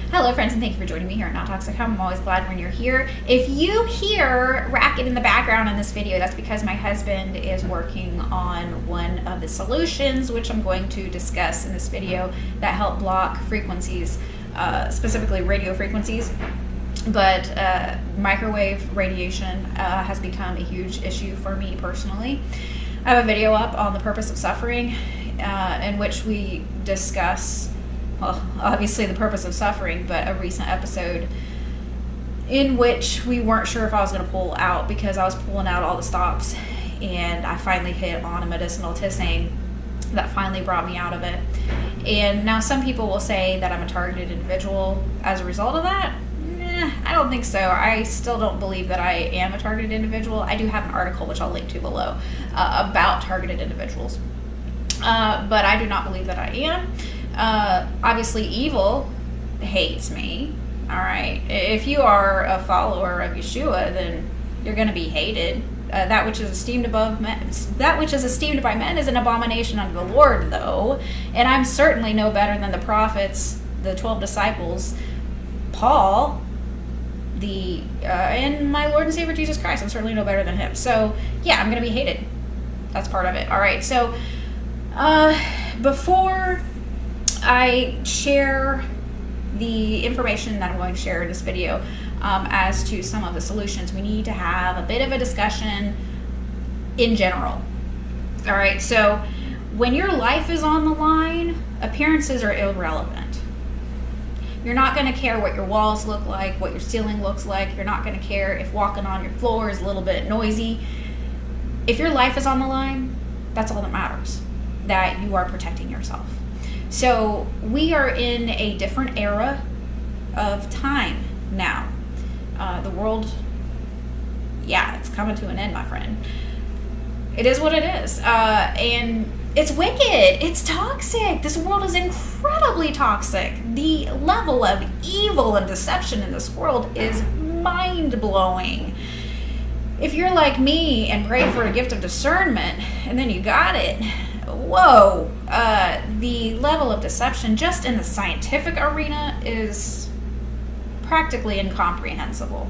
Hello friends, and thank you for joining me here at Not Toxic Home. I'm always glad when you're here. If you hear racket in the background in this video, that's because my husband is working on one of the solutions, which I'm going to discuss in this video, that help block frequencies, specifically radio frequencies. But microwave radiation has become a huge issue for me personally. I have a video up on the purpose of suffering in which we discuss, well, obviously the purpose of suffering, but a recent episode in which we weren't sure if I was going to pull out because I was pulling out all the stops, and I finally hit on a medicinal tisane that finally brought me out of it. And now some people will say that I'm a targeted individual as a result of that. I don't think so. I still don't believe that I am a targeted individual. I do have an article, which I'll link to below, about targeted individuals. But I do not believe that I am. Obviously, evil hates me. All right. If you are a follower of Yeshua, then you're going to be hated. That which is esteemed by men is an abomination unto the Lord, though. And I'm certainly no better than the prophets, the 12 disciples, Paul, and my Lord and Savior Jesus Christ. I'm certainly no better than him. So yeah, I'm going to be hated. That's part of it. All right. So before I share the information that I'm going to share in this video as to some of the solutions, we need to have a bit of a discussion in general. All right, so when your life is on the line, appearances are irrelevant. You're not going to care what your walls look like, what your ceiling looks like. You're not going to care if walking on your floor is a little bit noisy. If your life is on the line, that's all that matters, that you are protecting yourself. So we are in a different era of time now. The world, yeah, it's coming to an end, my friend. It is what it is. And it's wicked. It's toxic. This world is incredibly toxic. The level of evil and deception in this world is mind-blowing. If you're like me and prayed for a gift of discernment and then you got it, whoa, the level of deception just in the scientific arena is practically incomprehensible.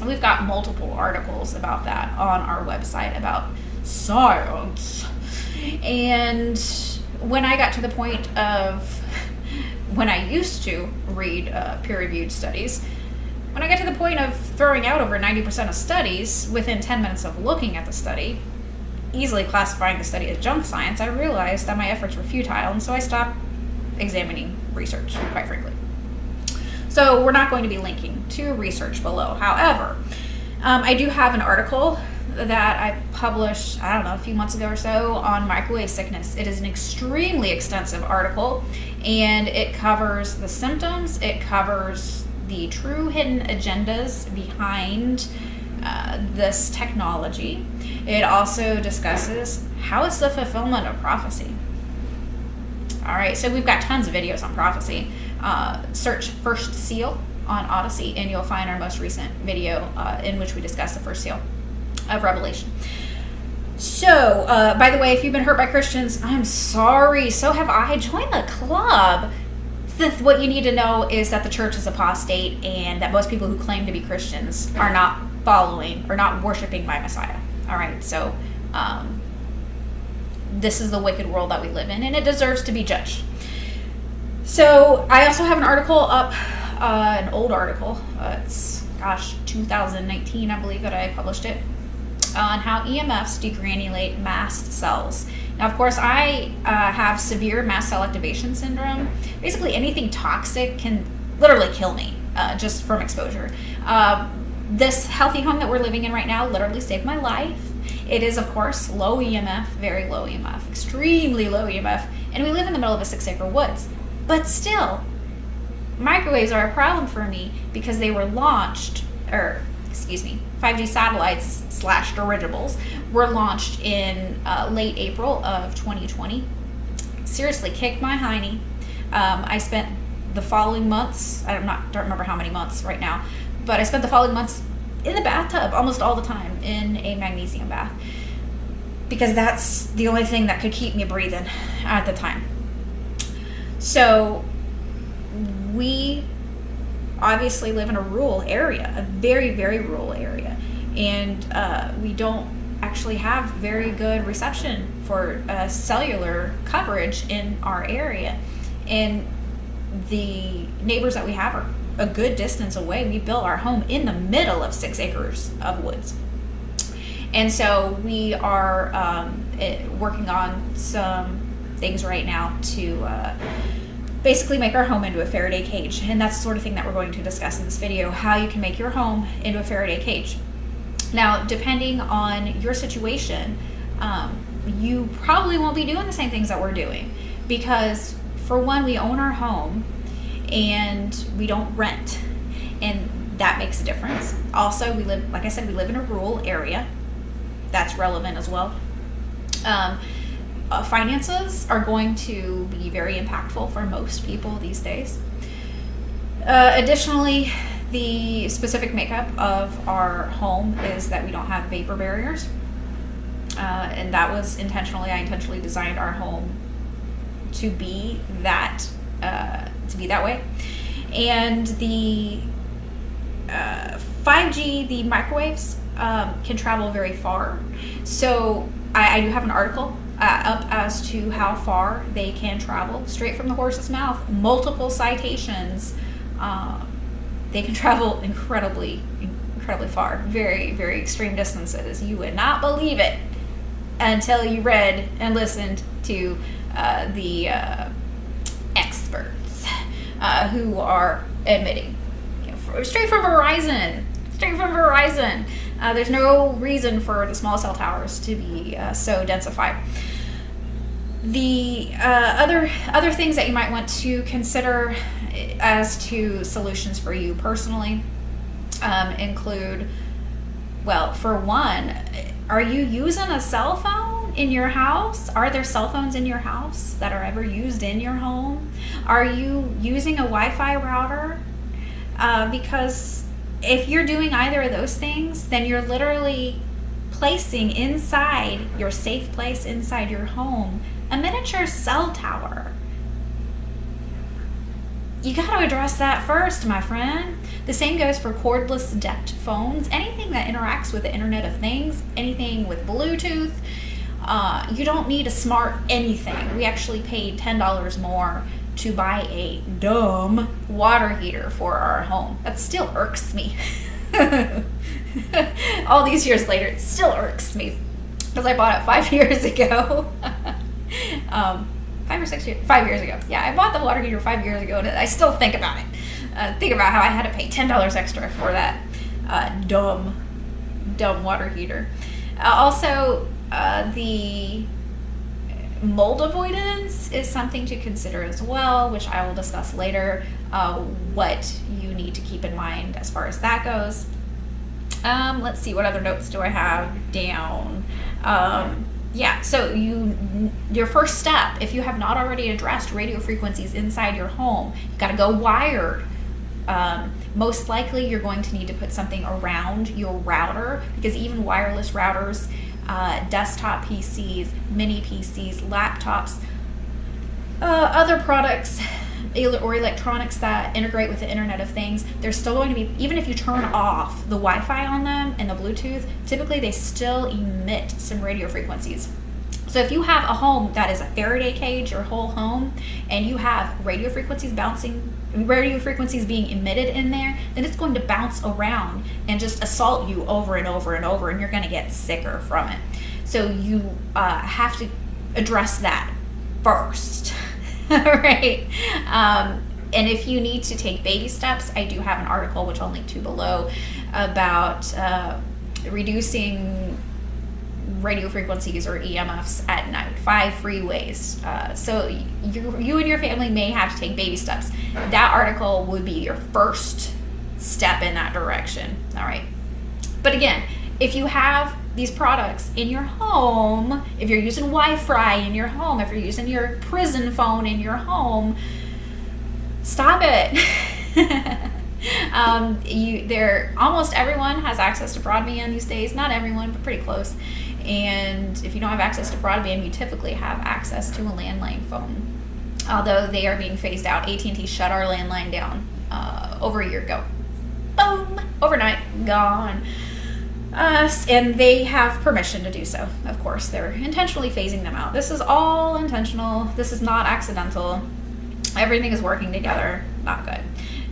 We've got multiple articles about that on our website about science. And when I got to the point of when I used to read peer-reviewed studies, when I got to the point of throwing out over 90% of studies within 10 minutes of looking at the study, easily classifying the study as junk science, I realized that my efforts were futile, and so I stopped examining research, quite frankly. So we're not going to be linking to research below. However, I do have an article that I published, I don't know, a few months ago or so on microwave sickness. It is an extremely extensive article, and it covers the symptoms, it covers the true hidden agendas behind this technology. It also discusses how is the fulfillment of prophecy. All right, so we've got tons of videos on prophecy. Search First Seal on Odyssey, and you'll find our most recent video in which we discuss the first seal of Revelation. So, by the way, if you've been hurt by Christians, I'm sorry. So have I. Join the club. What you need to know is that the church is apostate, and that most people who claim to be Christians are not following or not worshiping my Messiah. All right, so this is the wicked world that we live in, and it deserves to be judged. So I also have an article up, an old article. It's 2019, I believe, that I published it, on how EMFs degranulate mast cells. Now, of course, I have severe mast cell activation syndrome. Basically, anything toxic can literally kill me just from exposure. This healthy home that we're living in right now literally saved my life. It is, of course, low EMF, very low EMF, extremely low EMF, and we live in the middle of a 6-acre woods. But still, microwaves are a problem for me because they were launched, 5G satellites / dirigibles were launched in late April of 2020. Seriously, kicked my hiney. I spent the following months, don't remember how many months right now, but I spent the following months in the bathtub almost all the time in a magnesium bath because that's the only thing that could keep me breathing at the time. So we obviously live in a rural area, a very, very rural area, and we don't actually have very good reception for cellular coverage in our area. And the neighbors that we have are a good distance away. We built our home in the middle of 6 acres of woods. And so we are working on some things right now to basically make our home into a Faraday cage. And that's the sort of thing that we're going to discuss in this video, how you can make your home into a Faraday cage. Now, depending on your situation, you probably won't be doing the same things that we're doing, because for one, we own our home and we don't rent, and that makes a difference. Also, we live, like I said, we live in a rural area. That's relevant as well. Finances are going to be very impactful for most people these days. Additionally, the specific makeup of our home is that we don't have vapor barriers, and that was intentionally. I intentionally designed our home to be that way. And the 5G, the microwaves, can travel very far. So I do have an article up as to how far they can travel, straight from the horse's mouth. Multiple citations. They can travel incredibly far, very, very extreme distances. You would not believe it until you read and listened to the experts who are admitting, straight from Verizon. There's no reason for the small cell towers to be so densified. The other things that you might want to consider as to solutions for you personally include, well, for one, are you using a cell phone in your house? Are there cell phones in your house that are ever used in your home? Are you using a Wi-Fi router? Because if you're doing either of those things, then you're literally placing inside your safe place inside your home a miniature cell tower. You got to address that first, my friend. The same goes for cordless DECT phones. Anything that interacts with the Internet of Things, anything with Bluetooth. You don't need a smart anything. We actually paid $10 more to buy a dumb water heater for our home. That still irks me. All these years later, it still irks me because I bought it 5 years ago. 5 or 6 years, 5 years ago. Yeah, I bought the water heater 5 years ago, and I still think about it. Think about how I had to pay $10 extra for that dumb water heater. Also, the mold avoidance is something to consider as well, which I will discuss later, what you need to keep in mind as far as that goes. Let's see, what other notes do I have down? Yeah, so your first step, if you have not already addressed radio frequencies inside your home, you've got to go wired. Most likely you're going to need to put something around your router, because even wireless routers, desktop PCs, mini PCs, laptops, other products or electronics that integrate with the Internet of Things, there's still going to be, even if you turn off the Wi-Fi on them and the Bluetooth, typically they still emit some radio frequencies. So if you have a home that is a Faraday cage, your whole home, and you have radio frequencies being emitted in there, then it's going to bounce around and just assault you over and over and over, and you're going to get sicker from it. So you have to address that first. Right? And if you need to take baby steps, I do have an article, which I'll link to below, about reducing radio frequencies or EMFs at night. 5 free ways. So you and your family may have to take baby steps. That article would be your first step in that direction. All right. But again, if you have these products in your home, if you're using Wi-Fi in your home, if you're using your prison phone in your home, stop it. Almost everyone has access to broadband these days. Not everyone, but pretty close. And if you don't have access to broadband, you typically have access to a landline phone. although they are being phased out. AT&T shut our landline down over a year ago. Boom! Overnight, gone. And they have permission to do so. Of course, they're intentionally phasing them out. This is all intentional. This is not accidental. Everything is working together. Not good.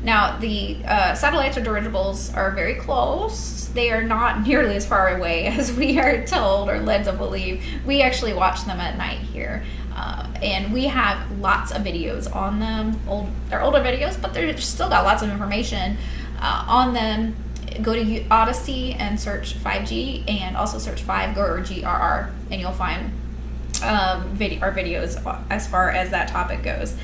Now, the satellites or dirigibles are very close. They are not nearly as far away as we are told or led to believe. We actually watch them at night here. And we have lots of videos on them. They're older videos, but they've still got lots of information on them. Go to Odyssey and search 5G, and also search 5G or GRR, and you'll find our videos as far as that topic goes.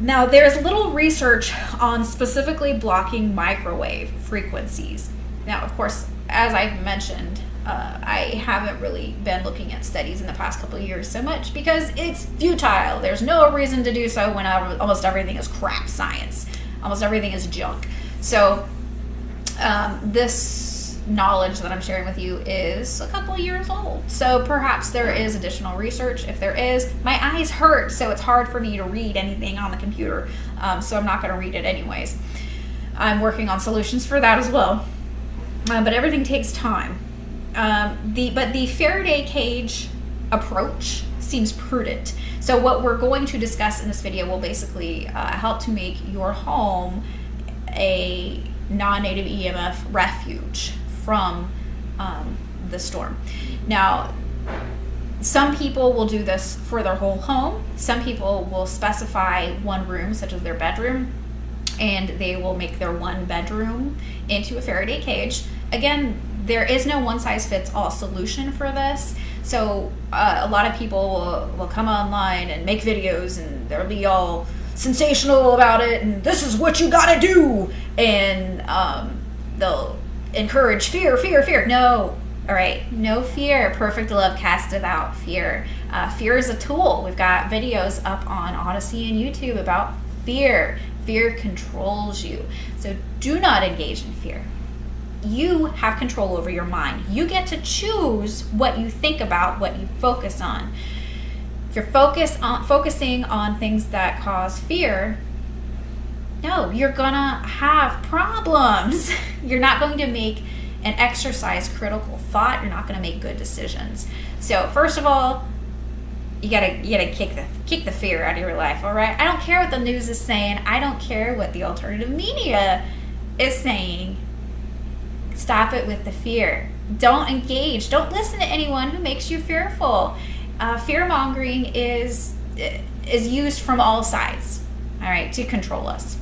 Now, there's little research on specifically blocking microwave frequencies. Now, of course, as I've mentioned, I haven't really been looking at studies in the past couple of years so much because it's futile. There's no reason to do so when almost everything is crap science. Almost everything is junk. So this knowledge that I'm sharing with you is a couple of years old. So perhaps there is additional research. If there is, my eyes hurt, so it's hard for me to read anything on the computer. So I'm not going to read it anyways. I'm working on solutions for that as well. But everything takes time. But the Faraday cage approach seems prudent. So what we're going to discuss in this video will basically help to make your home a non-native EMF refuge from the storm. Now, some people will do this for their whole home. Some people will specify one room, such as their bedroom, and they will make their one bedroom into a Faraday cage. Again, there is no one-size-fits-all solution for this. So a lot of people will come online and make videos, and they'll be all sensational about it, and this is what you gotta do, and they'll encourage fear. No, all right, no fear. Perfect love casteth out fear. Fear is a tool. We've got videos up on Odyssey and YouTube about fear. Fear controls you, so do not engage in fear. You have control over your mind. You get to choose what you think about, what you focus on. If you're focusing on things that cause fear, no, you're gonna have problems. You're not going to make and exercise critical thought. You're not gonna make good decisions. So first of all, you gotta kick the fear out of your life. All right. I don't care what the news is saying. I don't care what the alternative media is saying. Stop it with the fear. Don't engage. Don't listen to anyone who makes you fearful. Fear-mongering is used from all sides, all right, to control us.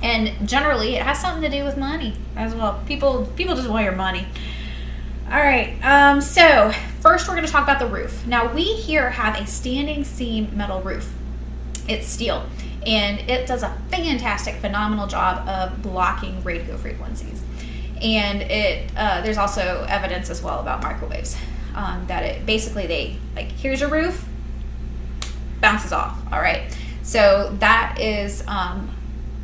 And generally, it has something to do with money as well. People just want your money. All right, so first we're going to talk about the roof. Now, we here have a standing seam metal roof. It's steel, and it does a fantastic, phenomenal job of blocking radio frequencies. And there's also evidence as well about microwaves. That it basically here's your roof, bounces off. All right, so that is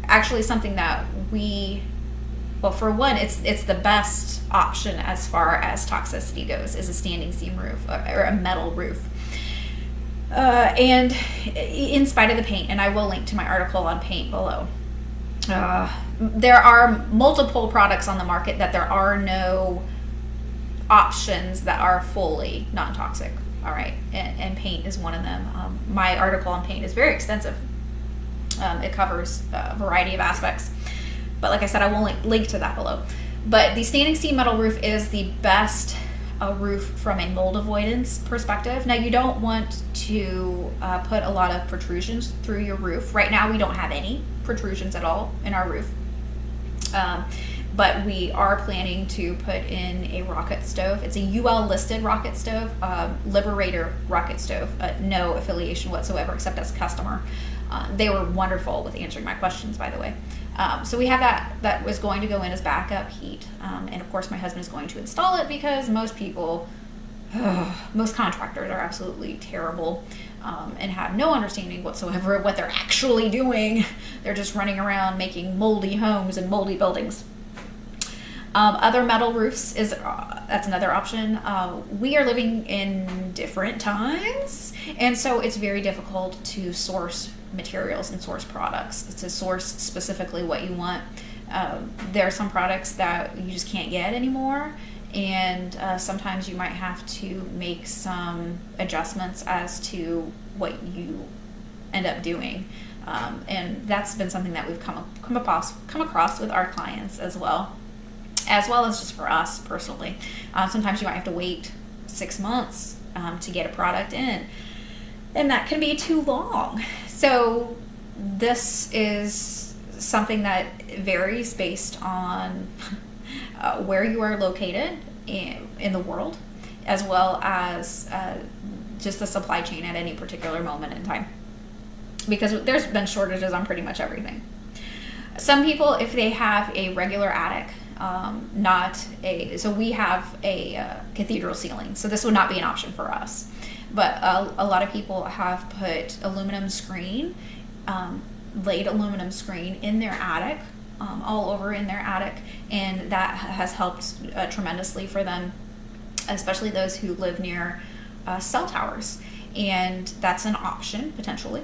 actually something that for one, it's the best option as far as toxicity goes, is a standing seam roof or a metal roof. And in spite of the paint, and I will link to my article on paint below. There are multiple products on the market that there are no options that are fully non-toxic. All right, and paint is one of them. My article on paint is very extensive. It covers a variety of aspects, but like I said, I will link to that below. But the standing seam metal roof is the best roof from a mold avoidance perspective. Now, you don't want to put a lot of protrusions through your roof. Right now, we don't have any protrusions at all in our roof. But we are planning to put in a rocket stove. It's a UL listed rocket stove, Liberator rocket stove, no affiliation whatsoever except as a customer. They were wonderful with answering my questions, by the way. So we have that was going to go in as backup heat. And of course my husband is going to install it because most contractors are absolutely terrible and have no understanding whatsoever of what they're actually doing. They're just running around making moldy homes and moldy buildings. Other metal roofs that's another option. We are living in different times, And so it's very difficult to source materials and source products, to source specifically what you want. There are some products that you just can't get anymore, and sometimes you might have to make some adjustments as to what you end up doing. And that's been something that we've come across with our clients as well as just for us personally. Sometimes you might have to wait 6 months to get a product in, and that can be too long. So this is something that varies based on where you are located in the world, as well as just the supply chain at any particular moment in time, because there's been shortages on pretty much everything. Some people, if they have a regular attic, so we have a cathedral ceiling, so this would not be an option for us. But a lot of people have put aluminum screen, laid aluminum screen in their attic, all over in their attic, and that has helped tremendously for them, especially those who live near cell towers. And that's an option potentially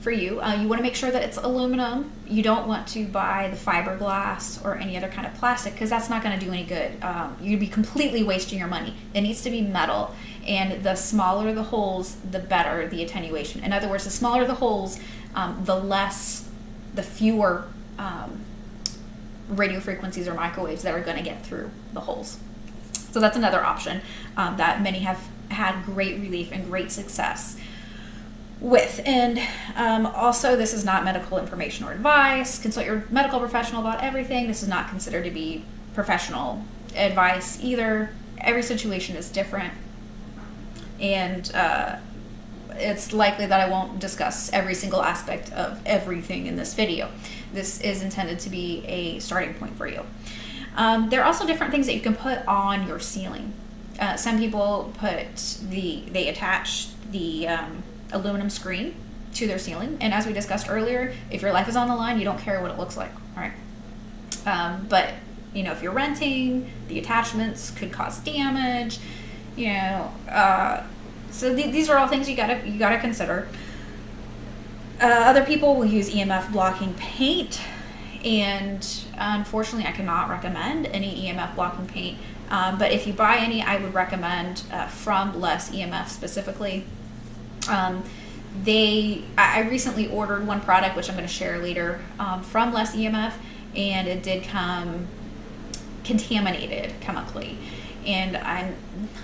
for you. You want to make sure that it's aluminum. You don't want to buy the fiberglass or any other kind of plastic, because that's not going to do any good. You'd be completely wasting your money. It needs to be metal, and the smaller the holes, the better the attenuation. In other words, the smaller the holes, the fewer radio frequencies or microwaves that are going to get through the holes. So that's another option that many have had great relief and great success with. And also, this is not medical information or advice. Consult your medical professional about everything. This is not considered to be professional advice either. Every situation is different, and it's likely that I won't discuss every single aspect of everything in this video. This is intended to be a starting point for you. There are also different things that you can put on your ceiling. Some people they attach the aluminum screen to their ceiling, and as we discussed earlier, if your life is on the line, you don't care what it looks like, all right? But if you're renting, the attachments could cause damage, so these are all things you gotta consider. Other people will use EMF-blocking paint, and unfortunately I cannot recommend any EMF-blocking paint, but if you buy any, I would recommend from Less EMF specifically. I recently ordered one product, which I'm going to share later, from Less EMF, and it did come contaminated chemically. And I'm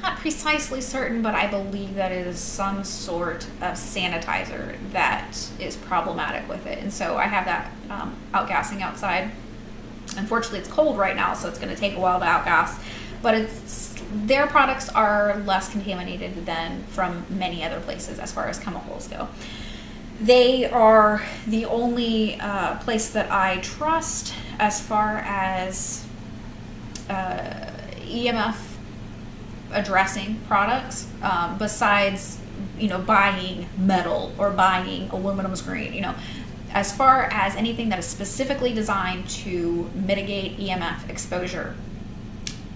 not precisely certain, but I believe that it is some sort of sanitizer that is problematic with it. And so I have that outgassing outside. Unfortunately, it's cold right now, so it's going to take a while to outgas. But their products are less contaminated than from many other places as far as chemicals go. They are the only place that I trust as far as EMF addressing products, besides buying metal or buying aluminum screen. As far as anything that is specifically designed to mitigate EMF exposure,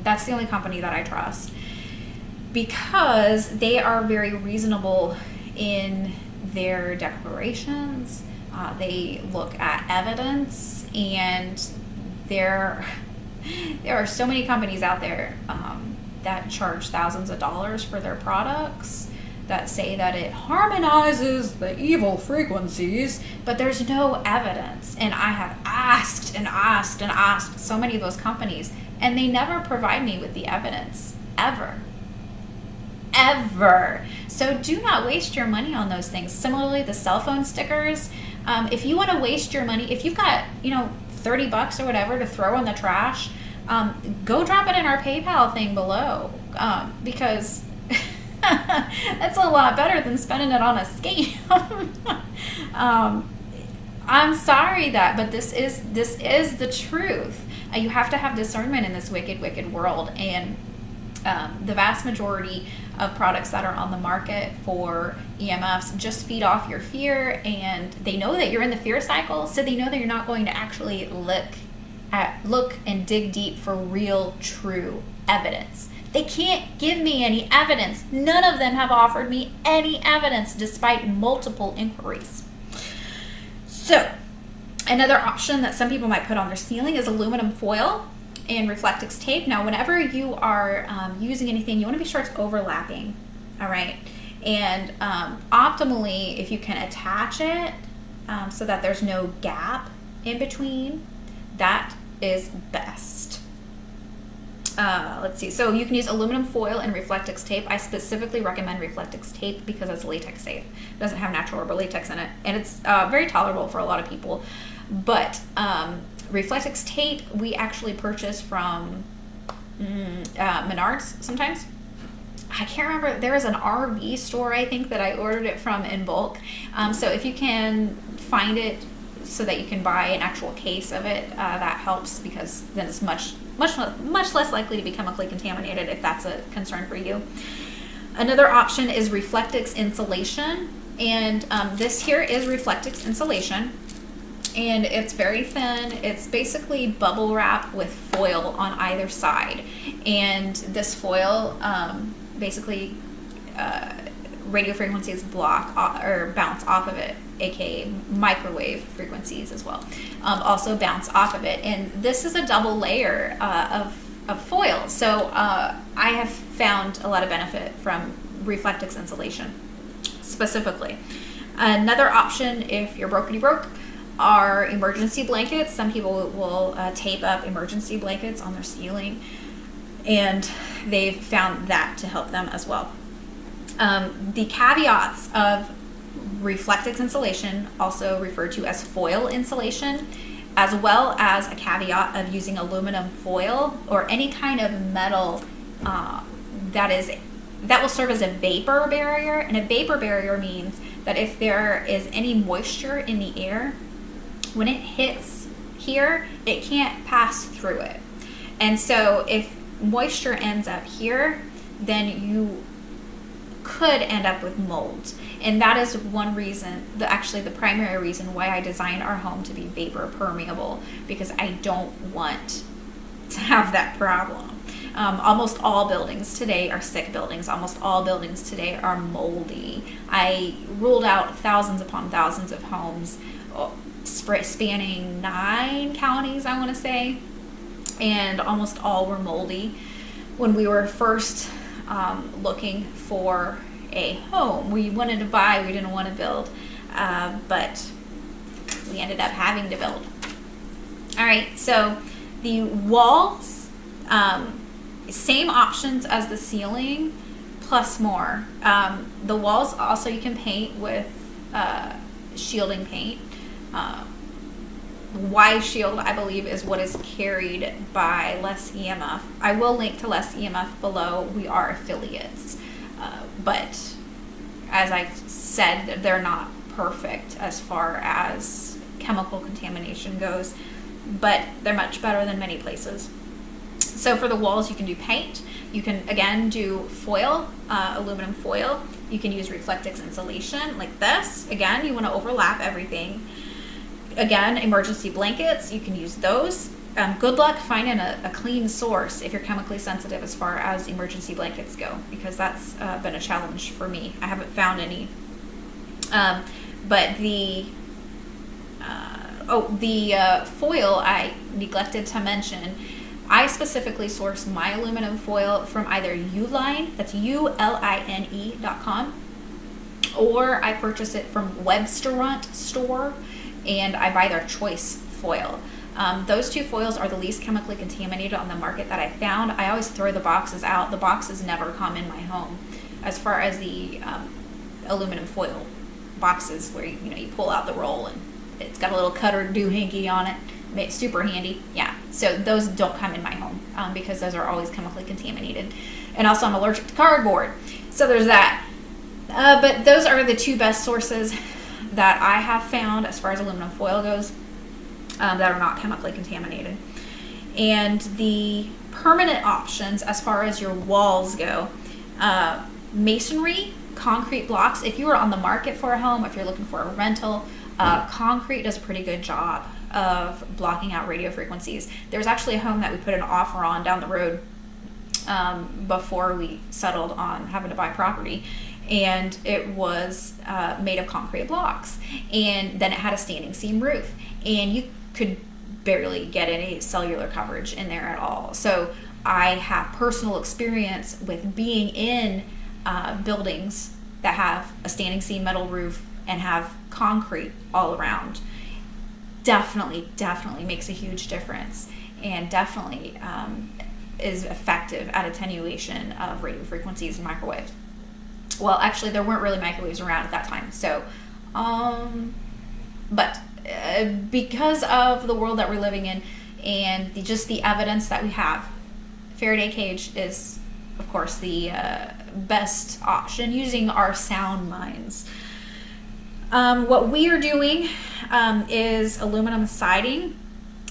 that's the only company that I trust, because they are very reasonable in their declarations. They look at evidence, and there are so many companies out there that charge thousands of dollars for their products, that say that it harmonizes the evil frequencies, but there's no evidence. And I have asked and asked and asked so many of those companies, and they never provide me with the evidence, ever. So do not waste your money on those things. Similarly, the cell phone stickers, if you want to waste your money, if you've got $30 or whatever to throw in the trash, go drop it in our PayPal thing below, because that's a lot better than spending it on a scam. I'm sorry but this is the truth. You have to have discernment in this wicked world, and the vast majority of products that are on the market for EMFs just feed off your fear, and they know that you're in the fear cycle, so they know that you're not going to actually look and dig deep for real, true evidence. They can't give me any evidence. None of them have offered me any evidence despite multiple inquiries. So, another option that some people might put on their ceiling is aluminum foil and Reflectix tape. Now, whenever you are using anything, you want to be sure it's overlapping, all right? And optimally, if you can attach it so that there's no gap in between, that is best. Let's see. So you can use aluminum foil and Reflectix tape. I specifically recommend Reflectix tape because it's latex safe. It doesn't have natural rubber latex in it, and it's very tolerable for a lot of people. But Reflectix tape we actually purchase from Menards sometimes. I can't remember. There is an RV store, I think, that I ordered it from in bulk. So if you can find it so that you can buy an actual case of it, that helps, because then it's much less likely to be chemically contaminated if that's a concern for you. Another option is Reflectix insulation, and this here is Reflectix insulation, and it's very thin. It's basically bubble wrap with foil on either side, and this foil basically radio frequencies block or bounce off of it, aka microwave frequencies as well, also bounce off of it. And this is a double layer of foil, so I have found a lot of benefit from Reflectix insulation specifically. Another option, if you're broke, are emergency blankets. Some people will tape up emergency blankets on their ceiling, and they've found that to help them as well. The caveats of Reflectix insulation, also referred to as foil insulation, as well as a caveat of using aluminum foil or any kind of metal that will serve as a vapor barrier. And a vapor barrier means that if there is any moisture in the air, when it hits here, it can't pass through it. And so if moisture ends up here, then you could end up with mold. And that is one reason, actually the primary reason why I designed our home to be vapor permeable, because I don't want to have that problem. Almost all buildings today are sick buildings. Almost all buildings today are moldy. I ruled out thousands upon thousands of homes spanning 9 counties, I want to say, and almost all were moldy. When we were first looking for a home, we wanted to buy, we didn't want to build, but we ended up having to build. All right, so the walls, same options as the ceiling, plus more. The walls also you can paint with shielding paint. Y Shield, I believe, is what is carried by Less EMF. I will link to Less EMF below. We are affiliates, but as I've said, they're not perfect as far as chemical contamination goes, but they're much better than many places. So for the walls, you can do paint. You can, again, do foil, aluminum foil. You can use Reflectix insulation like this. Again, you want to overlap everything. Again, emergency blankets, you can use those. Good luck finding a clean source if you're chemically sensitive as far as emergency blankets go, because that's been a challenge for me. I haven't found any. But the foil I neglected to mention. I specifically source my aluminum foil from either Uline, that's ULINE.com, or I purchase it from Webstaurant store, and I buy their choice foil. Those two foils are the least chemically contaminated on the market that I found. I always throw the boxes out. The boxes never come in my home. As far as the aluminum foil boxes, where you pull out the roll and it's got a little cutter doohickey on it. It's super handy. Yeah, so those don't come in my home because those are always chemically contaminated. And also I'm allergic to cardboard, so there's that. But those are the two best sources that I have found as far as aluminum foil goes that are not chemically contaminated. And the permanent options as far as your walls go, masonry, concrete blocks. If you are on the market for a home, if you're looking for a rental, concrete does a pretty good job of blocking out radio frequencies. There's actually a home that we put an offer on down the road before we settled on having to buy property. And it was made of concrete blocks. And then it had a standing seam roof. And you could barely get any cellular coverage in there at all. So I have personal experience with being in buildings that have a standing seam metal roof and have concrete all around. Definitely makes a huge difference, and definitely is effective at attenuation of radio frequencies and microwaves. Well, actually, there weren't really microwaves around at that time. So, but because of the world that we're living in and just the evidence that we have, Faraday cage is, of course, the best option using our sound minds. What we are doing is aluminum siding.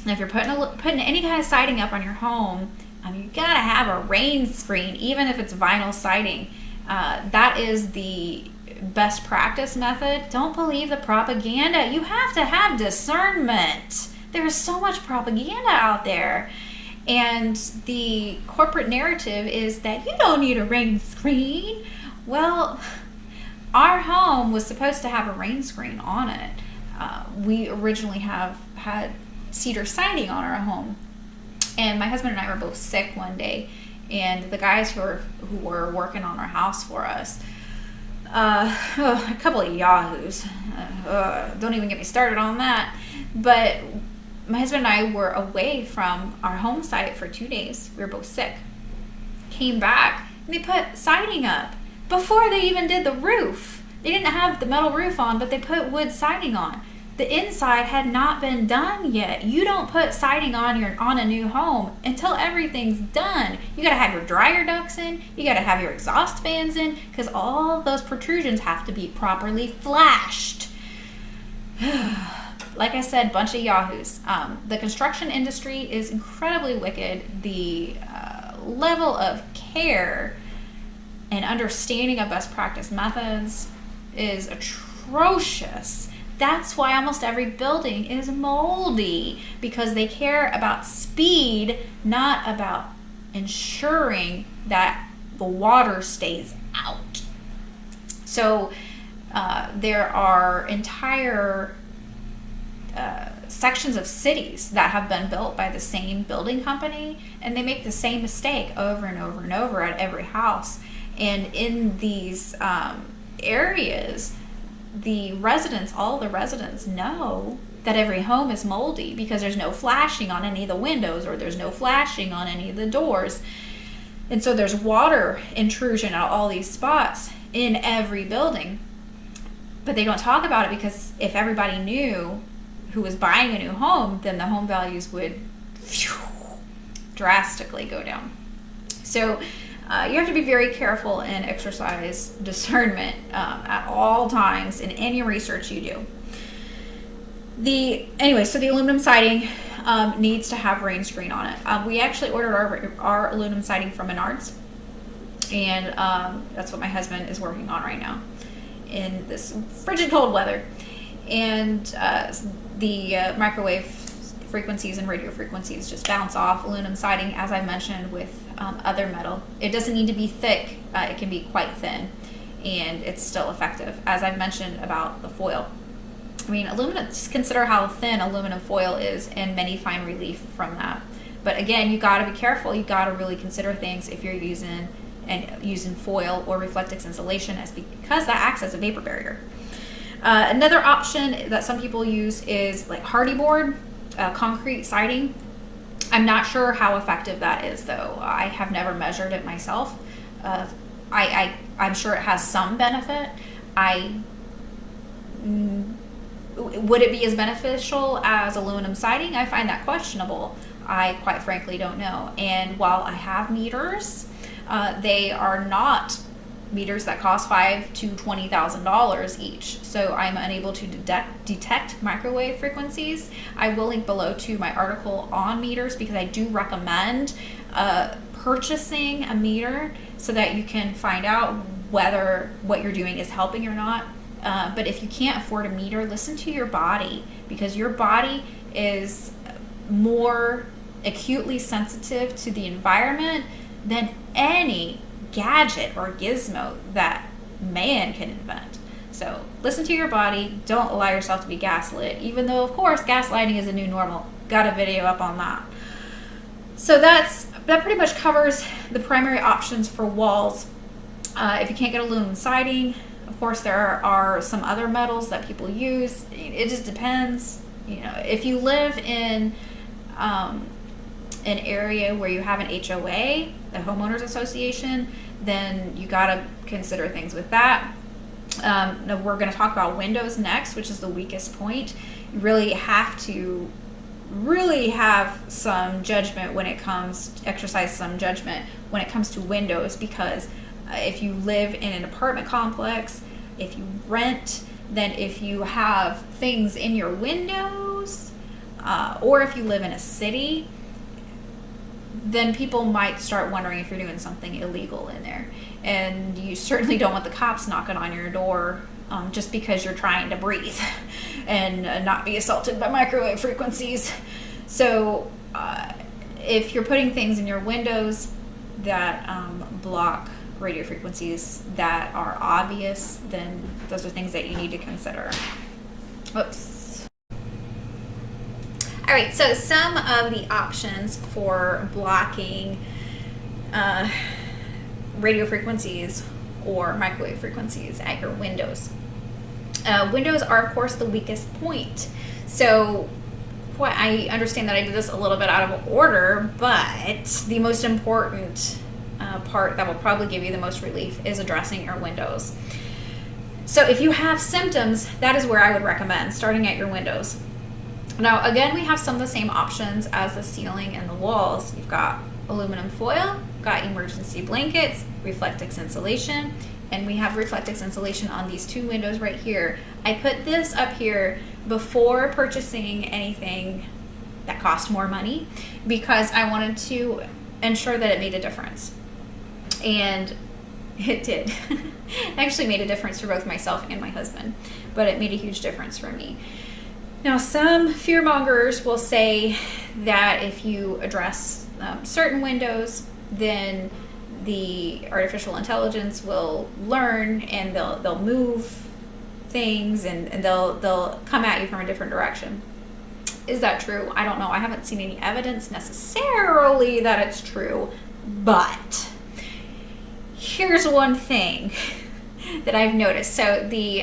Now, if you're putting any kind of siding up on your home, you gotta have a rain screen, even if it's vinyl siding. That is the best practice method. Don't believe the propaganda. You have to have discernment. There's so much propaganda out there. And the corporate narrative is that you don't need a rain screen. Well, our home was supposed to have a rain screen on it. We originally had cedar siding on our home. And my husband and I were both sick one day. And the guys who were working on our house for us, a couple of yahoos, don't even get me started on that. But my husband and I were away from our home site for 2 days. We were both sick. Came back and they put siding up before they even did the roof. They didn't have the metal roof on, but they put wood siding on. The inside had not been done yet. You don't put siding on a new home until everything's done. You gotta have your dryer ducts in, you gotta have your exhaust fans in, because all those protrusions have to be properly flashed. Like I said, bunch of yahoos. The construction industry is incredibly wicked. The level of care and understanding of best practice methods is atrocious. That's why almost every building is moldy, because they care about speed, not about ensuring that the water stays out. So there are entire sections of cities that have been built by the same building company, and they make the same mistake over and over and over at every house. And in these areas, all the residents know that every home is moldy because there's no flashing on any of the windows, or there's no flashing on any of the doors. And so there's water intrusion at all these spots in every building. But they don't talk about it, because if everybody knew who was buying a new home, then the home values would drastically go down. So you have to be very careful and exercise discernment at all times in any research you do. So the aluminum siding needs to have rain screen on it. We actually ordered our aluminum siding from Menards, and that's what my husband is working on right now in this frigid cold weather. And the microwave frequencies and radio frequencies just bounce off aluminum siding, as I mentioned, with other metal. It doesn't need to be thick. It can be quite thin, and it's still effective. As I've mentioned about the foil, aluminum, just consider how thin aluminum foil is, and many find relief from that. But again, you got to be careful. You got to really consider things if you're using foil or Reflectix insulation, because that acts as a vapor barrier. Another option that some people use is like hardy board, concrete siding. I'm not sure how effective that is, though. I have never measured it myself. I'm sure it has some benefit. Would it be as beneficial as aluminum siding? I find that questionable. I quite frankly don't know. And while I have meters, they are not meters that cost $5,000 to $20,000 each. So I'm unable to detect microwave frequencies. I will link below to my article on meters, because I do recommend purchasing a meter so that you can find out whether what you're doing is helping or not. But if you can't afford a meter, listen to your body, because your body is more acutely sensitive to the environment than any gadget or gizmo that man can invent. So listen to your body. Don't allow yourself to be gaslit, even though, of course, gaslighting is a new normal. Got a video up on that. So that pretty much covers the primary options for walls. If you can't get aluminum siding, of course, there are some other metals that people use. It just depends. If you live in an area where you have an HOA, the homeowners association, then you got to consider things with that. Now we're going to talk about windows next, which is the weakest point. You really have to have some judgment when it comes, exercise some judgment when it comes to windows, because if you live in an apartment complex, if you rent, then if you have things in your windows, or if you live in a city, then people might start wondering if you're doing something illegal in there. And you certainly don't want the cops knocking on your door just because you're trying to breathe and not be assaulted by microwave frequencies. So if you're putting things in your windows that block radio frequencies that are obvious, then those are things that you need to consider. Oops. All right, so some of the options for blocking radio frequencies or microwave frequencies at your windows. Windows are, of course, the weakest point. So I understand that I did this a little bit out of order, but the most important part that will probably give you the most relief is addressing your windows. So if you have symptoms, that is where I would recommend starting at your windows. Now, again, we have some of the same options as the ceiling and the walls. You've got aluminum foil, got emergency blankets, Reflectix insulation, and we have Reflectix insulation on these two windows right here. I put this up here before purchasing anything that cost more money because I wanted to ensure that it made a difference. And it did. It actually made a difference for both myself and my husband, but it made a huge difference for me. Now, some fearmongers will say that if you address certain windows, then the artificial intelligence will learn and they'll move things and they'll come at you from a different direction. Is that true? I don't know. I haven't seen any evidence necessarily that it's true, but here's one thing that I've noticed. So the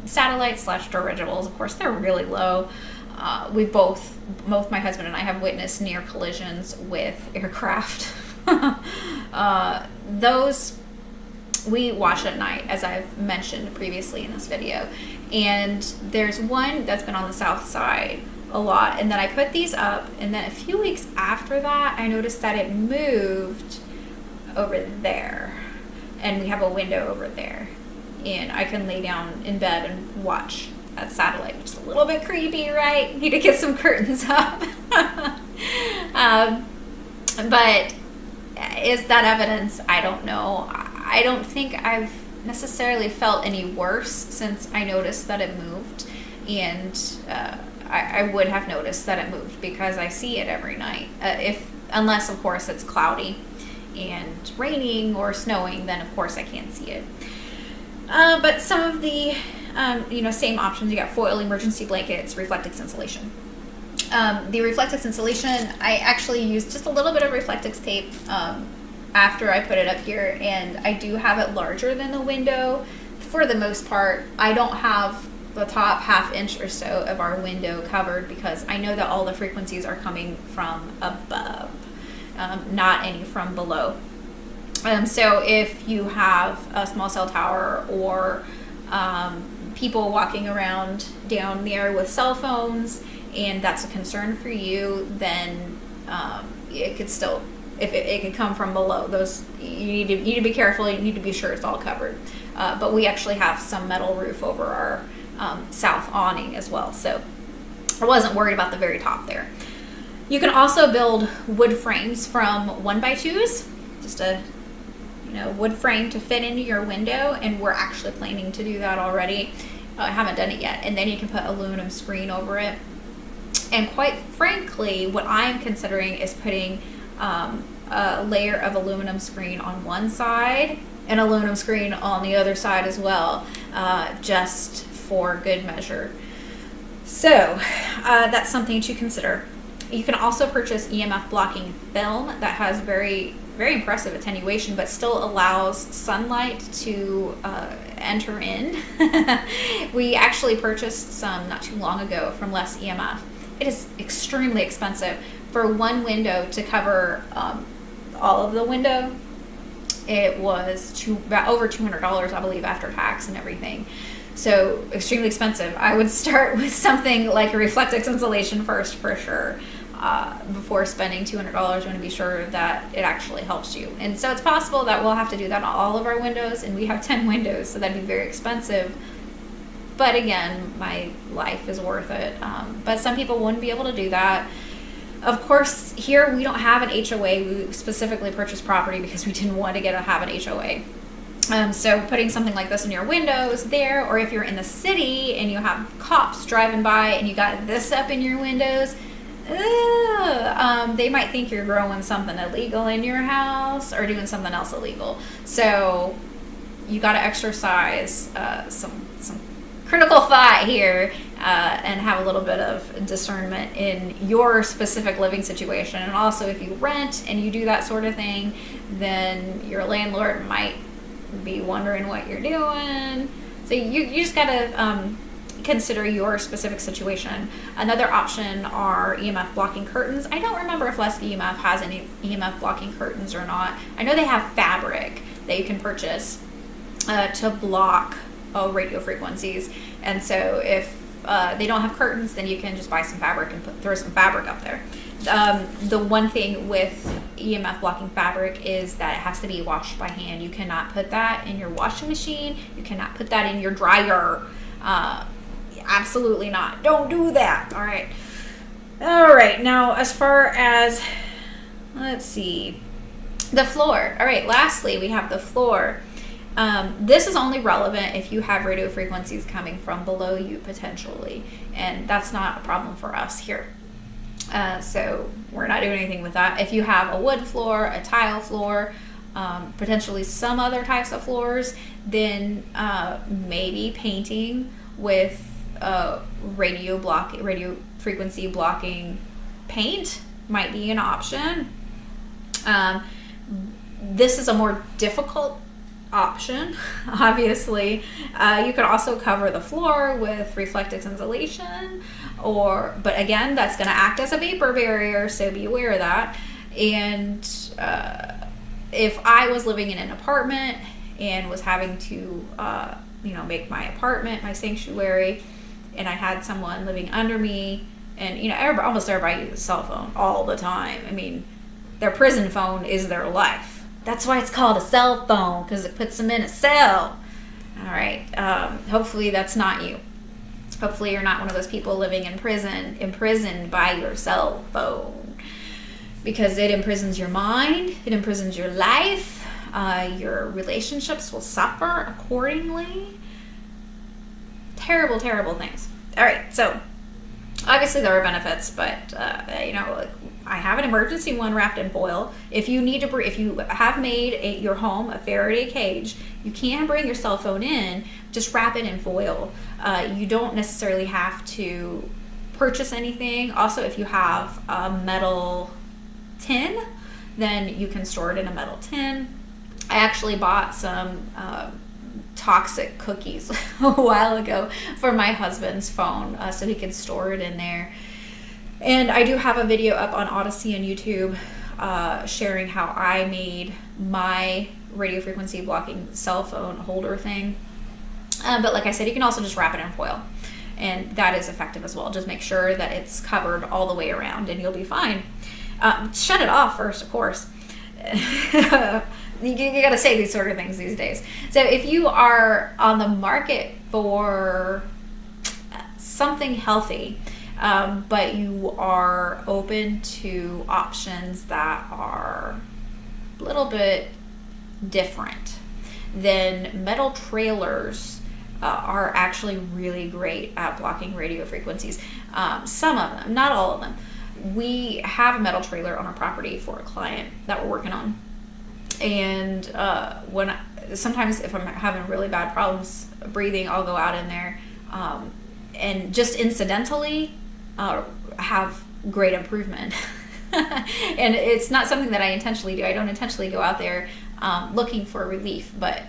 satellites / dirigibles, of course, they're really low. Both my husband and I have witnessed near collisions with aircraft. Those we watch at night, as I've mentioned previously in this video. And there's one that's been on the south side a lot. And then I put these up, and then a few weeks after that, I noticed that it moved over there. And we have a window over there. And I can lay down in bed and watch that satellite, which is a little bit creepy, right? Need to get some curtains up. But is that evidence? I don't know. I don't think I've necessarily felt any worse since I noticed that it moved. And I would have noticed that it moved because I see it every night. Unless, of course, it's cloudy and raining or snowing, then of course I can't see it. But some of the same options, you got foil emergency blankets, Reflectix insulation. The Reflectix insulation, I actually used just a little bit of Reflectix tape after I put it up here, and I do have it larger than the window. For the most part, I don't have the top ½ inch or so of our window covered because I know that all the frequencies are coming from above, not any from below. So if you have a small cell tower or people walking around down there with cell phones and that's a concern for you, then it could still, if it could come from below. Those you need to be careful. You need to be sure it's all covered. But we actually have some metal roof over our south awning as well, so I wasn't worried about the very top there. You can also build wood frames from 1x2s, just a wood frame to fit into your window, and we're actually planning to do that already. I haven't done it yet. And then you can put aluminum screen over it. And quite frankly, what I'm considering is putting layer of aluminum screen on one side and aluminum screen on the other side as well, just for good measure. So that's something to consider. You can also purchase EMF blocking film that has very, very impressive attenuation, but still allows sunlight to enter in. We actually purchased some not too long ago from Less EMF. It is extremely expensive. For one window to cover all of the window, it was over $200, I believe, after tax and everything. So extremely expensive. I would start with something like a Reflectix insulation first, for sure. Before spending $200, you want to be sure that it actually helps you. And so it's possible that we'll have to do that on all of our windows, and we have 10 windows, so that'd be very expensive. But again, my life is worth it. But some people wouldn't be able to do that. Of course, here we don't have an HOA. We specifically purchased property because we didn't want to have an HOA. So putting something like this in your windows there, or if you're in the city and you have cops driving by and you got this up in your windows, they might think you're growing something illegal in your house or doing something else illegal. So you got to exercise some critical thought here and have a little bit of discernment in your specific living situation. And also, if you rent and you do that sort of thing, then your landlord might be wondering what you're doing. So you just got to consider your specific situation. Another option are EMF blocking curtains. I don't remember if Less EMF has any EMF blocking curtains or not. I know they have fabric that you can purchase to block radio frequencies. And so if they don't have curtains, then you can just buy some fabric and throw some fabric up there. The one thing with EMF blocking fabric is that it has to be washed by hand. You cannot put that in your washing machine. You cannot put that in your dryer. Absolutely not. Don't do that. All right. Now, as far as, let's see, the floor. All right. Lastly, we have the floor. This is only relevant if you have radio frequencies coming from below you potentially, and that's not a problem for us here. So we're not doing anything with that. If you have a wood floor, a tile floor, potentially some other types of floors, then maybe painting with radio frequency blocking paint might be an option. This is a more difficult option, obviously. You could also cover the floor with Reflectix insulation, but again, that's going to act as a vapor barrier, so be aware of that. And if I was living in an apartment and was having to make my apartment my sanctuary, and I had someone living under me, and almost everybody uses a cell phone all the time. I mean, their prison phone is their life. That's why it's called a cell phone, because it puts them in a cell. All right. Hopefully that's not you. Hopefully you're not one of those people living in prison, imprisoned by your cell phone, because it imprisons your mind, it imprisons your life. Your relationships will suffer accordingly. Terrible, terrible things. All right, so obviously there are benefits, but I have an emergency one wrapped in foil. If you have made your home a Faraday cage, you can bring your cell phone in. Just wrap it in foil. You don't necessarily have to purchase anything. Also, if you have a metal tin, then you can store it in a metal tin. I actually bought some toxic cookies a while ago for my husband's phone, so he could store it in there. And I do have a video up on Odyssey and YouTube sharing how I made my radio frequency blocking cell phone holder thing. But like I said, you can also just wrap it in foil, and that is effective as well. Just make sure that it's covered all the way around and you'll be fine. Shut it off first, of course. You got to say these sort of things these days. So if you are on the market for something healthy, but you are open to options that are a little bit different, then metal trailers are actually really great at blocking radio frequencies. Some of them, not all of them. we have a metal trailer on our property for a client that we're working on. And sometimes if I'm having really bad problems breathing, I'll go out in there and just incidentally have great improvement. And it's not something that I intentionally do. I don't intentionally go out there looking for relief, but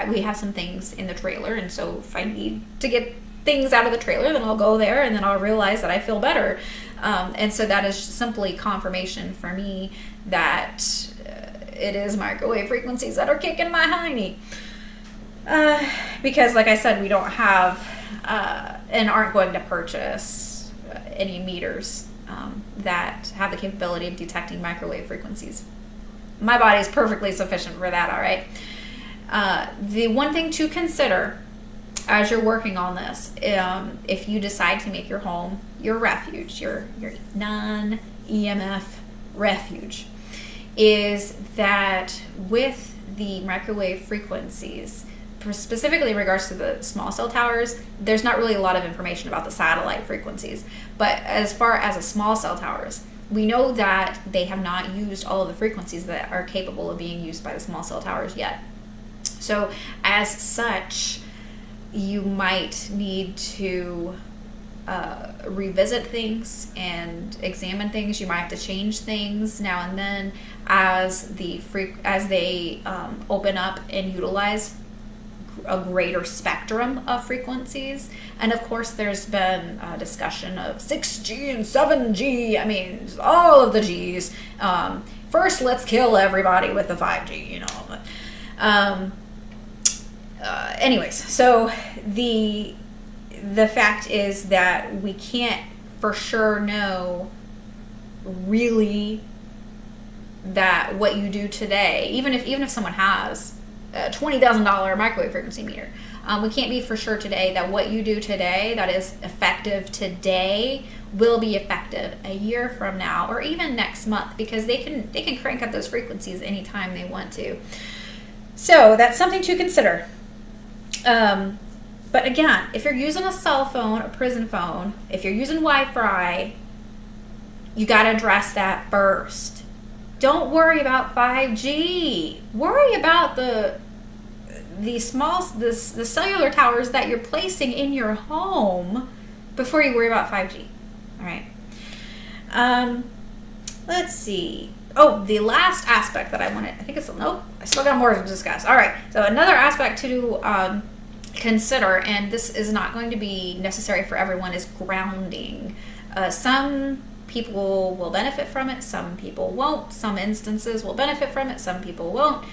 we have some things in the trailer, and so if I need to get things out of the trailer, then I'll go there, and then I'll realize that I feel better. And so that is simply confirmation for me that it is microwave frequencies that are kicking my hiney. Because like I said, we don't have and aren't going to purchase any meters that have the capability of detecting microwave frequencies. My body is perfectly sufficient for that, all right? The one thing to consider as you're working on this, if you decide to make your home your refuge, your non-EMF refuge, is that with the microwave frequencies, specifically in regards to the small cell towers, there's not really a lot of information about the satellite frequencies. But as far as the small cell towers, we know that they have not used all of the frequencies that are capable of being used by the small cell towers yet. So as such, you might need to revisit things and examine things. You might have to change things now and then as they open up and utilize a greater spectrum of frequencies. And of course there's been a discussion of 6G and 7G. I mean, all of the G's. First, let's kill everybody with the 5G, anyways, so the fact is that we can't for sure know really that what you do today, even if someone has a $20,000 microwave frequency meter, we can't be for sure today that what you do today that is effective today will be effective a year from now or even next month, because they can crank up those frequencies anytime they want to. So that's something to consider. But again, if you're using a cell phone, a prison phone, if you're using Wi-Fi, you got to address that first. Don't worry about 5G. Worry about the cellular towers that you're placing in your home before you worry about 5G. All right. Let's see. Oh, the last aspect that I still got more to discuss. All right. So another aspect to consider, and this is not going to be necessary for everyone, is grounding. Some people will benefit from it, some people won't. Some instances will benefit from it, some people won't.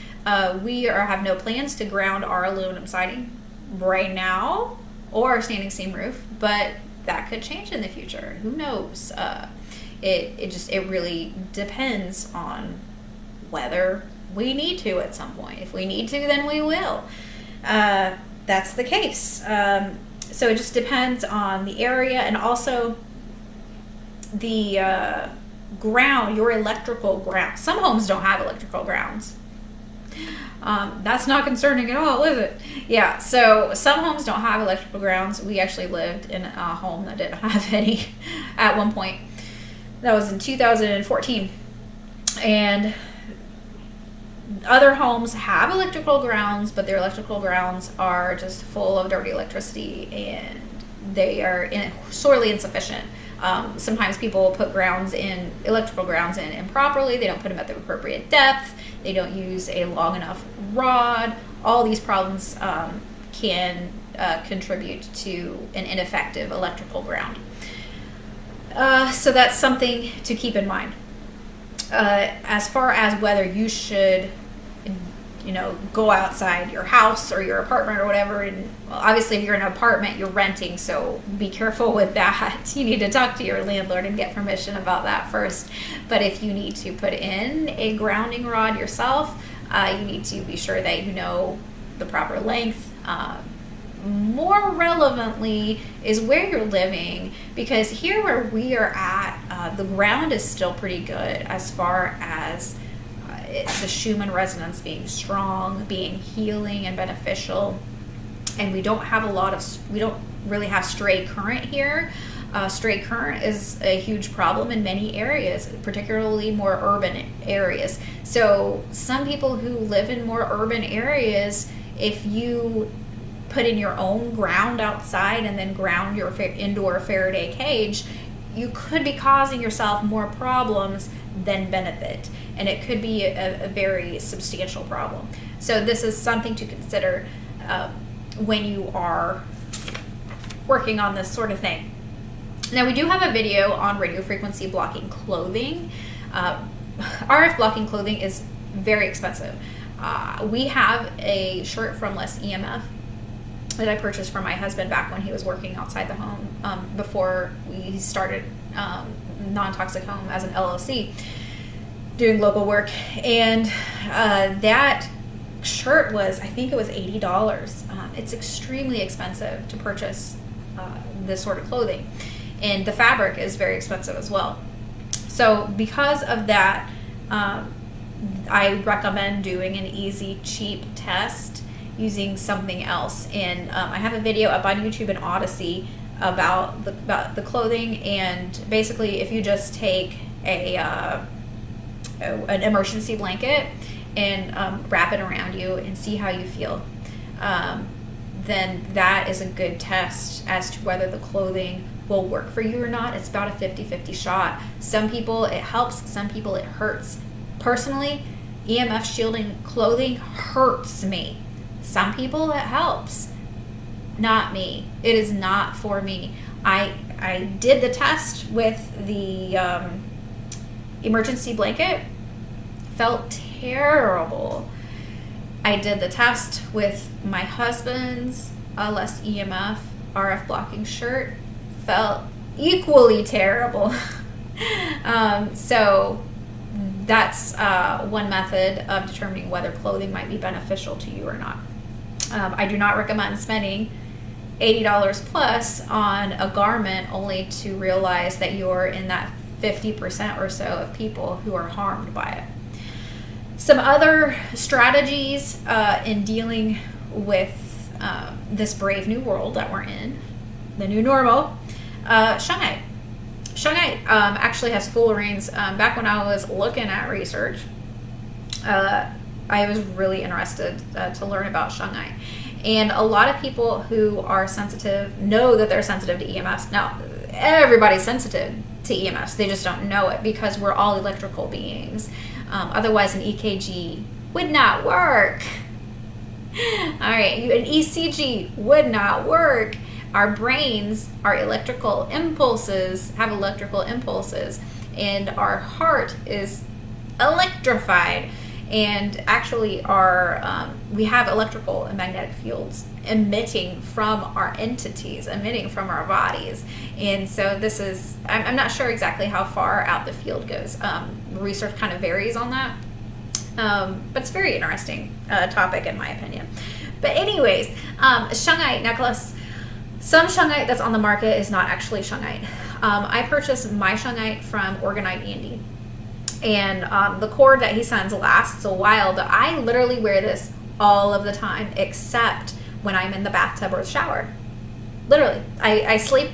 We have no plans to ground our aluminum siding right now or our standing seam roof, but that could change in the future. Who knows? It really depends on whether we need to at some point. If we need to, then we will. That's the case. So it just depends on the area, and also the ground, your electrical ground. Some homes don't have electrical grounds. That's not concerning at all, is it? Yeah, so some homes don't have electrical grounds. We actually lived in a home that didn't have any at one point. That was in 2014. And other homes have electrical grounds, but their electrical grounds are just full of dirty electricity, and they are sorely insufficient. Sometimes people put electrical grounds in improperly. They don't put them at the appropriate depth. They don't use a long enough rod. All these problems can contribute to an ineffective electrical ground. So that's something to keep in mind. As far as whether you should, go outside your house or your apartment or whatever, and obviously if you're in an apartment, you're renting, so be careful with that. You need to talk to your landlord and get permission about that first. But if you need to put in a grounding rod yourself, you need to be sure that you know the proper length. More relevantly is where you're living, because here where we are at, the ground is still pretty good as far as the Schumann resonance being strong, being healing and beneficial, and we don't really have stray current here. Stray current is a huge problem in many areas, particularly more urban areas. So some people who live in more urban areas, if you put in your own ground outside and then ground your indoor Faraday cage, you could be causing yourself more problems than benefit, and it could be a very substantial problem. So this is something to consider when you are working on this sort of thing. Now, we do have a video on radio frequency blocking clothing. RF blocking clothing is very expensive. We have a shirt from nnEMF that I purchased for my husband back when he was working outside the home, before we started Non-Toxic Home as an LLC, doing local work. And that shirt was, I think it was $80. It's extremely expensive to purchase this sort of clothing. And the fabric is very expensive as well. So because of that, I recommend doing an easy, cheap test using something else. And I have a video up on YouTube and Odyssey about the clothing. And basically, if you just take an emergency blanket and wrap it around you and see how you feel, then that is a good test as to whether the clothing will work for you or not. It's about a 50-50 shot. Some people it helps, some people it hurts. Personally, EMF shielding clothing hurts me. Some people it helps. Not me. It is not for me. I did the test with the emergency blanket. Felt terrible. I did the test with my husband's less EMF RF blocking shirt. Felt equally terrible. So that's one method of determining whether clothing might be beneficial to you or not. I do not recommend spending $80 plus on a garment only to realize that you're in that 50% or so of people who are harmed by it. Some other strategies in dealing with this brave new world that we're in, the new normal. Shungite. Shungite actually has fullerenes. Back when I was looking at research, I was really interested to learn about shungite. And a lot of people who are sensitive know that they're sensitive to EMFs. Now, everybody's sensitive to EMFs. They just don't know it because we're all electrical beings. Otherwise, an EKG would not work. All right, an ECG would not work. Our brains are electrical impulses, have electrical impulses, and our heart is electrified. And actually, we have electrical and magnetic fields emitting from our entities, emitting from our bodies. And so this is, I'm not sure exactly how far out the field goes. Research kind of varies on that. But it's a very interesting topic in my opinion. But anyways, shungite necklace. Some shungite that's on the market is not actually shungite. I purchased my shungite from Orgonite Andy. And the cord that he sends lasts a while, but I literally wear this all of the time, except when I'm in the bathtub or the shower. Literally, I sleep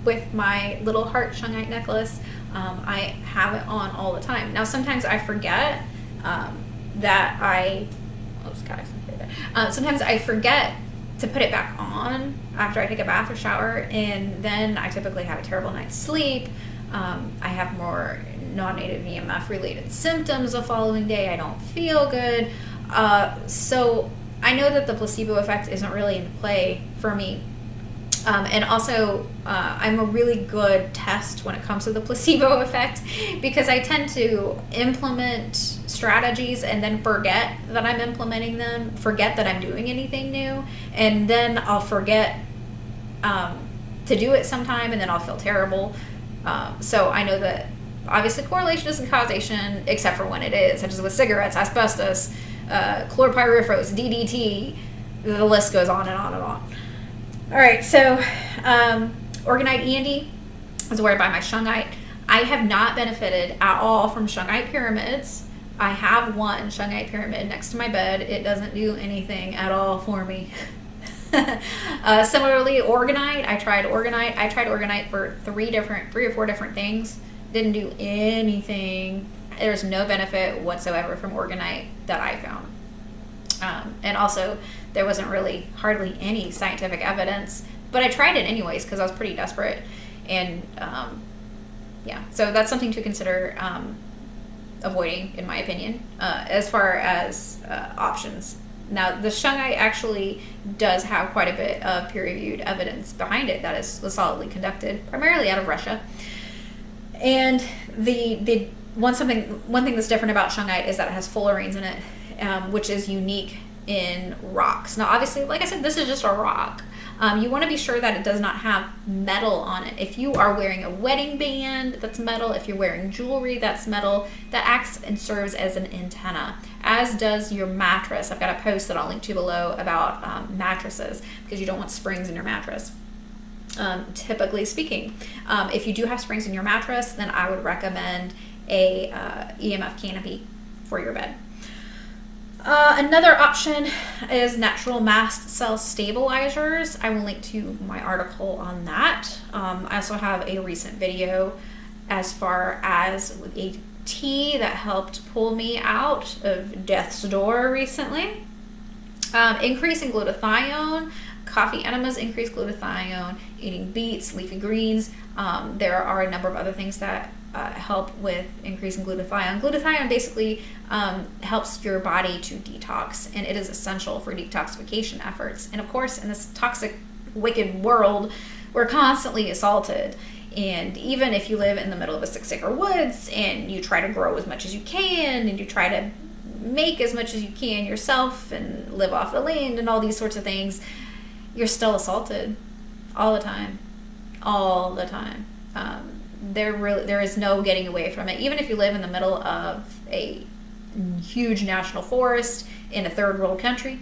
with my little heart shungite necklace. I have it on all the time. Now, sometimes I forget sometimes I forget to put it back on after I take a bath or shower, and then I typically have a terrible night's sleep. I have more non-native EMF related symptoms the following day. I don't feel good. So I know that the placebo effect isn't really in play for me. And also, I'm a really good test when it comes to the placebo effect, because I tend to implement strategies and then forget that I'm implementing them, forget that I'm doing anything new, and then I'll forget to do it sometime, and then I'll feel terrible. So I know that obviously correlation isn't causation, except for when it is, such as with cigarettes, asbestos, chlorpyrifos, DDT, the list goes on and on and on. All right, so Orgonite Andy is where I buy my shungite. I have not benefited at all from shungite pyramids. I have one shungite pyramid next to my bed. It doesn't do anything at all for me. Similarly, orgonite. I tried orgonite for three or four different things. Didn't do anything. There's no benefit whatsoever from orgonite that I found. And also, there wasn't really hardly any scientific evidence. But I tried it anyways because I was pretty desperate. And yeah, so that's something to consider avoiding, in my opinion, as far as options. Now, the shungite actually does have quite a bit of peer-reviewed evidence behind it that is solidly conducted, primarily out of Russia. And the one thing that's different about shungite is that it has fullerenes in it, which is unique in rocks. Now, obviously, like I said, this is just a rock. You want to be sure that it does not have metal on it. If you are wearing a wedding band, that's metal. If you're wearing jewelry, that's metal. That acts and serves as an antenna, as does your mattress. I've got a post that I'll link to below about mattresses, because you don't want springs in your mattress. Typically speaking, if you do have springs in your mattress, then I would recommend a EMF canopy for your bed. Another option is natural mast cell stabilizers. I will link to my article on that. I also have a recent video as far as a tea that helped pull me out of death's door recently. Increasing glutathione. Coffee enemas increase glutathione. Eating beets, leafy greens. There are a number of other things that help with increasing glutathione. Glutathione basically helps your body to detox, and it is essential for detoxification efforts. And of course, in this toxic, wicked world, we're constantly assaulted. And even if you live in the middle of a 6-acre woods and you try to grow as much as you can, and you try to make as much as you can yourself and live off the land and all these sorts of things, you're still assaulted all the time. There is no getting away from it. Even if you live in the middle of a huge national forest in a third world country,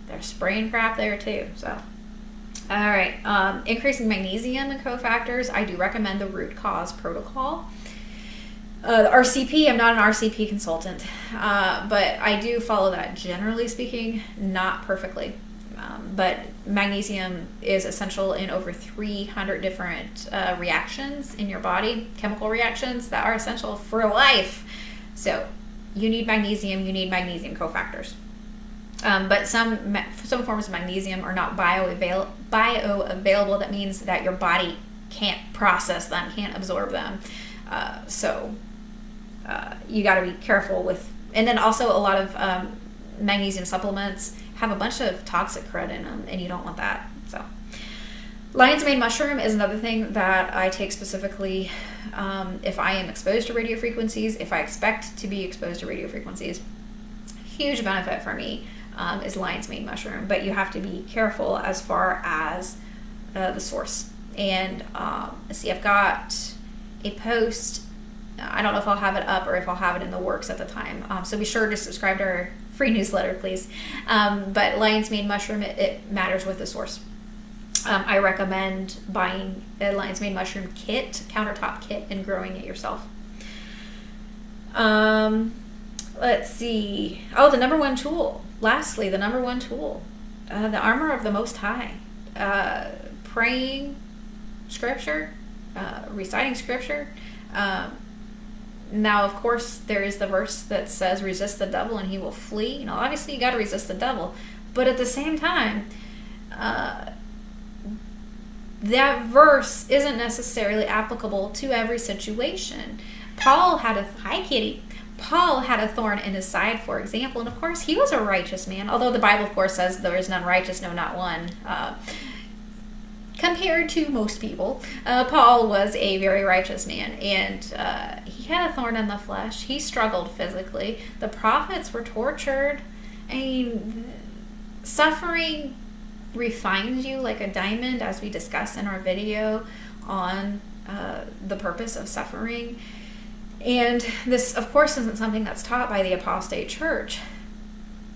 they're spraying crap there too. So, all right, increasing magnesium and cofactors. I do recommend the root cause protocol. The RCP, I'm not an RCP consultant, but I do follow that, generally speaking, not perfectly. But magnesium is essential in over 300 different reactions in your body, chemical reactions that are essential for life. So you need magnesium cofactors. But some forms of magnesium are not bioavailable. That means that your body can't process them, can't absorb them. So you got to be careful with. And then also a lot of magnesium supplements have a bunch of toxic crud in them, and you don't want that. So, lion's mane mushroom is another thing that I take specifically if I am exposed to radio frequencies, if I expect to be exposed to radio frequencies. Huge benefit for me is lion's mane mushroom, but you have to be careful as far as the source. And let's see, I've got a post. I don't know if I'll have it up or if I'll have it in the works at the time. So be sure to subscribe to our free newsletter, please. But lion's mane mushroom, it matters with the source. I recommend buying a lion's mane mushroom kit, countertop kit, and growing it yourself. Let's see. Oh, the number one tool. Lastly, the number one tool, the armor of the Most High. Praying scripture, reciting scripture. Now, of course, there is the verse that says, resist the devil and he will flee. You know, obviously you got to resist the devil. But at the same time, that verse isn't necessarily applicable to every situation. Paul had a thorn in his side, for example. And of course, he was a righteous man. Although the Bible, of course, says there is none righteous, no, not one. Compared to most people, Paul was a very righteous man, and he had a thorn in the flesh. He struggled physically. The prophets were tortured. I mean, suffering refines you like a diamond, as we discussed in our video on the purpose of suffering. And this, of course, isn't something that's taught by the apostate church.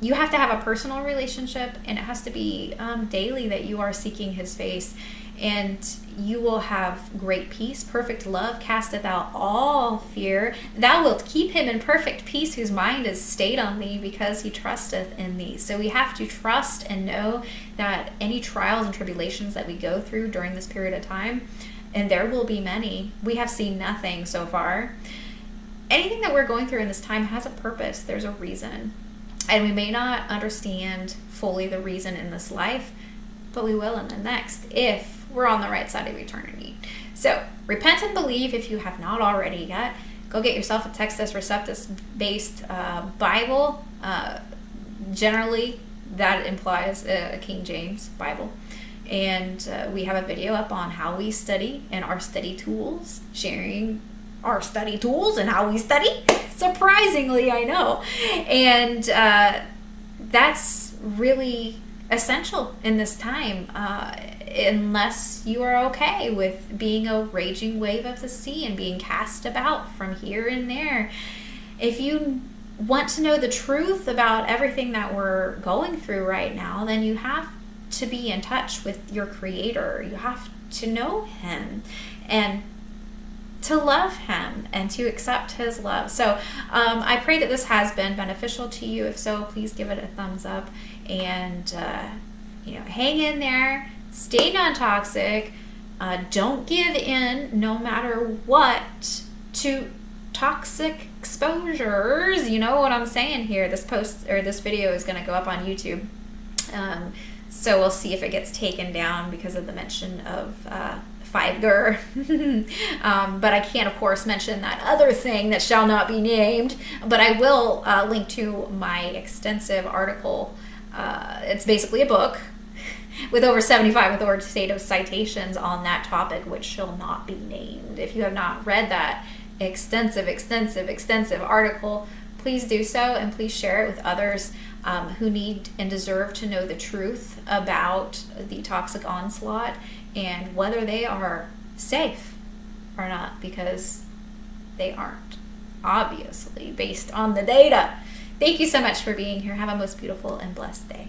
You have to have a personal relationship, and it has to be daily that you are seeking his face and you will have great peace. Perfect love casteth out all fear. Thou wilt keep him in perfect peace whose mind is stayed on thee, because he trusteth in thee. So we have to trust and know that any trials and tribulations that we go through during this period of time, and there will be many, we have seen nothing so far. Anything that we're going through in this time has a purpose. There's a reason. And we may not understand fully the reason in this life, but we will in the next, if we're on the right side of eternity. So repent and believe if you have not already yet. Go get yourself a Textus Receptus based Bible. Generally, that implies a King James Bible. And we have a video up on how we study and our study tools, sharing our study tools and how we study. Surprisingly, I know. And that's really essential in this time, unless you are okay with being a raging wave of the sea and being cast about from here and there. If you want to know the truth about everything that we're going through right now, then you have to be in touch with your Creator. You have to know Him and to love Him and to accept His love. So I pray that this has been beneficial to you. If so, please give it a thumbs up, and hang in there, stay non-toxic, don't give in no matter what to toxic exposures. You know what I'm saying here. This post or this video is going to go up on YouTube, so we'll see if it gets taken down because of the mention of 5GER. But I can't, of course, mention that other thing that shall not be named. But I will link to my extensive article. It's basically a book with over 75 authoritative citations on that topic, which shall not be named. If you have not read that extensive article, please do so, and please share it with others who need and deserve to know the truth about the toxic onslaught and whether they are safe or not, because they aren't, obviously, based on the data. Thank you so much for being here. Have a most beautiful and blessed day.